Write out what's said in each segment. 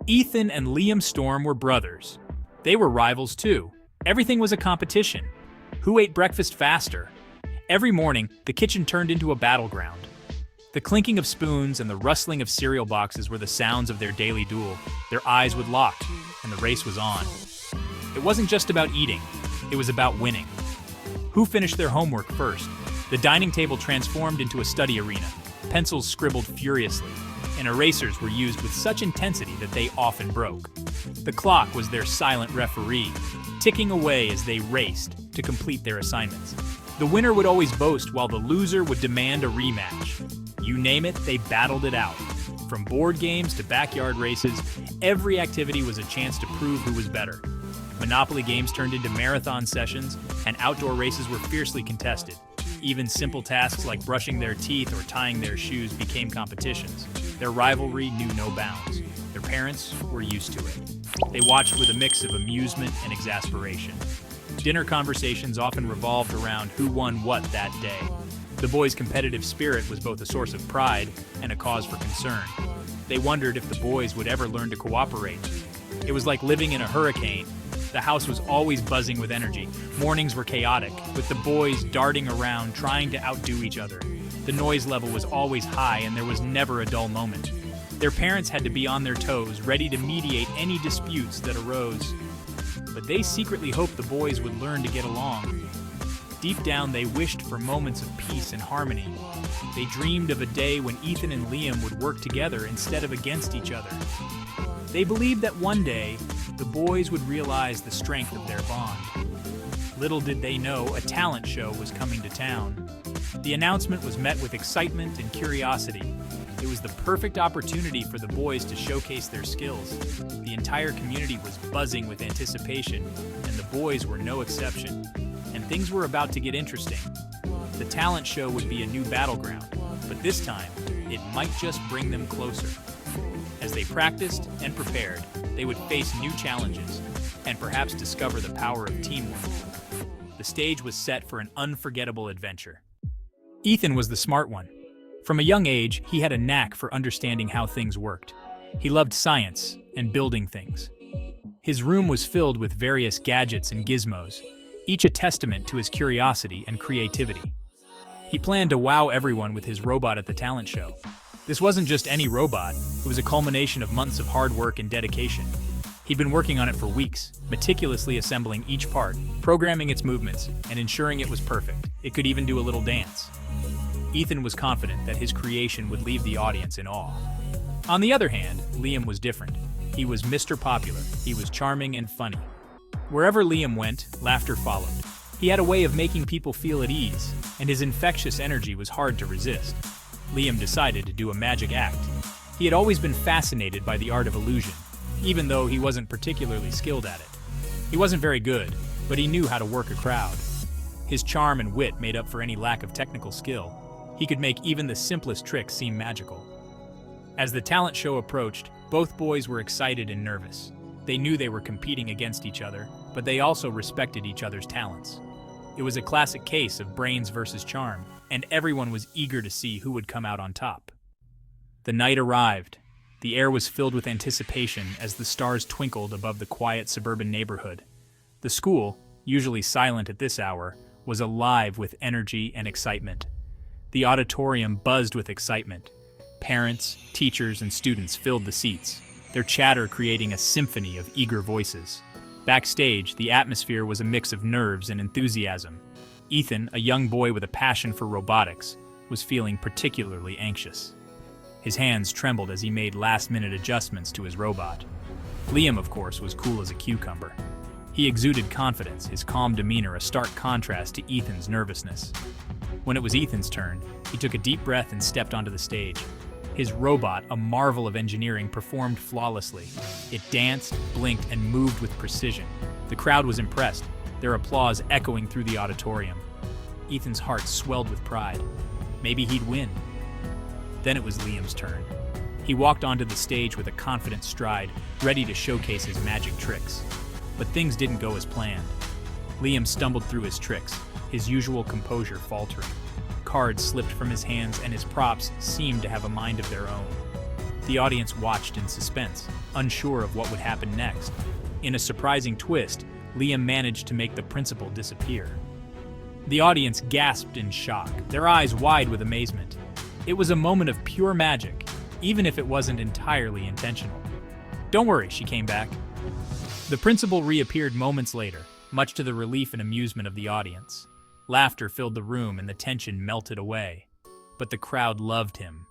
Ethan and Liam Storm were brothers. They were rivals too. Everything was a competition. Who ate breakfast faster? Every morning, the kitchen turned into a battleground. The clinking of spoons and the rustling of cereal boxes were the sounds of their daily duel. Their eyes would lock, and the race was on. It wasn't just about eating, it was about winning. Who finished their homework first? The dining table transformed into a study arena. Pencils scribbled furiously, and erasers were used with such intensity that they often broke. The clock was their silent referee, ticking away as they raced to complete their assignments. The winner would always boast while the loser would demand a rematch. You name it, they battled it out. From board games to backyard races, every activity was a chance to prove who was better. Monopoly games turned into marathon sessions, and outdoor races were fiercely contested. Even simple tasks like brushing their teeth or tying their shoes became competitions. Their rivalry knew no bounds. Their parents were used to it. They watched with a mix of amusement and exasperation. Dinner conversations often revolved around who won what that day. The boys' competitive spirit was both a source of pride and a cause for concern. They wondered if the boys would ever learn to cooperate. It was like living in a hurricane. The house was always buzzing with energy. Mornings were chaotic, with the boys darting around trying to outdo each other. The noise level was always high, and there was never a dull moment. Their parents had to be on their toes, ready to mediate any disputes that arose. But they secretly hoped the boys would learn to get along. Deep down, they wished for moments of peace and harmony. They dreamed of a day when Ethan and Liam would work together instead of against each other. They believed that one day, the boys would realize the strength of their bond. Little did they know a talent show was coming to town. The announcement was met with excitement and curiosity. It was the perfect opportunity for the boys to showcase their skills. The entire community was buzzing with anticipation, and the boys were no exception. And things were about to get interesting. The talent show would be a new battleground, but this time, it might just bring them closer. As they practiced and prepared, they would face new challenges and perhaps discover the power of teamwork. The stage was set for an unforgettable adventure. Ethan was the smart one. From a young age, he had a knack for understanding how things worked. He loved science and building things. His room was filled with various gadgets and gizmos, each a testament to his curiosity and creativity. He planned to wow everyone with his robot at the talent show. This wasn't just any robot, it was a culmination of months of hard work and dedication. He'd been working on it for weeks, meticulously assembling each part, programming its movements, and ensuring it was perfect. It could even do a little dance. Ethan was confident that his creation would leave the audience in awe. On the other hand, Liam was different. He was Mr. Popular. He was charming and funny. Wherever Liam went, laughter followed. He had a way of making people feel at ease, and his infectious energy was hard to resist. Liam decided to do a magic act. He had always been fascinated by the art of illusion, even though he wasn't particularly skilled at it. He wasn't very good, but he knew how to work a crowd. His charm and wit made up for any lack of technical skill. He could make even the simplest tricks seem magical. As the talent show approached, both boys were excited and nervous. They knew they were competing against each other, but they also respected each other's talents. It was a classic case of brains versus charm, and everyone was eager to see who would come out on top. The night arrived. The air was filled with anticipation as the stars twinkled above the quiet suburban neighborhood. The school, usually silent at this hour, was alive with energy and excitement. The auditorium buzzed with excitement. Parents, teachers, and students filled the seats, their chatter creating a symphony of eager voices. Backstage, the atmosphere was a mix of nerves and enthusiasm. Ethan, a young boy with a passion for robotics, was feeling particularly anxious. His hands trembled as he made last-minute adjustments to his robot. Liam, of course, was cool as a cucumber. He exuded confidence, his calm demeanor a stark contrast to Ethan's nervousness. When it was Ethan's turn, he took a deep breath and stepped onto the stage. His robot, a marvel of engineering, performed flawlessly. It danced, blinked, and moved with precision. The crowd was impressed, their applause echoing through the auditorium. Ethan's heart swelled with pride. Maybe he'd win. Then it was Liam's turn. He walked onto the stage with a confident stride, ready to showcase his magic tricks. But things didn't go as planned. Liam stumbled through his tricks, his usual composure faltering. Cards slipped from his hands and his props seemed to have a mind of their own. The audience watched in suspense, unsure of what would happen next. In a surprising twist, Liam managed to make the principal disappear. The audience gasped in shock, their eyes wide with amazement. It was a moment of pure magic, even if it wasn't entirely intentional. "Don't worry," she came back. The principal reappeared moments later, much to the relief and amusement of the audience. Laughter filled the room and the tension melted away. But the crowd loved him.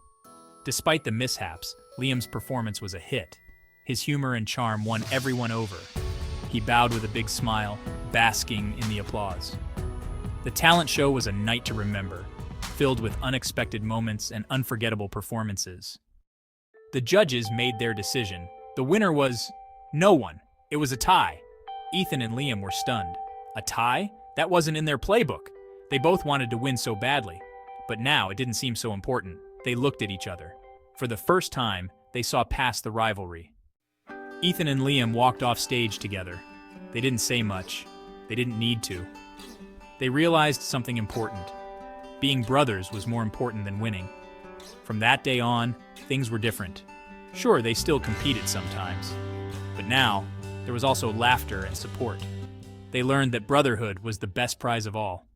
Despite the mishaps, Liam's performance was a hit. His humor and charm won everyone over. He bowed with a big smile, basking in the applause. The talent show was a night to remember, filled with unexpected moments and unforgettable performances. The judges made their decision. The winner was no one. It was a tie. Ethan and Liam were stunned. A tie? That wasn't in their playbook. They both wanted to win so badly. But now it didn't seem so important. They looked at each other. For the first time, they saw past the rivalry. Ethan and Liam walked off stage together. They didn't say much. They didn't need to. They realized something important. Being brothers was more important than winning. From that day on, things were different. Sure, they still competed sometimes. But now, there was also laughter and support. They learned that brotherhood was the best prize of all.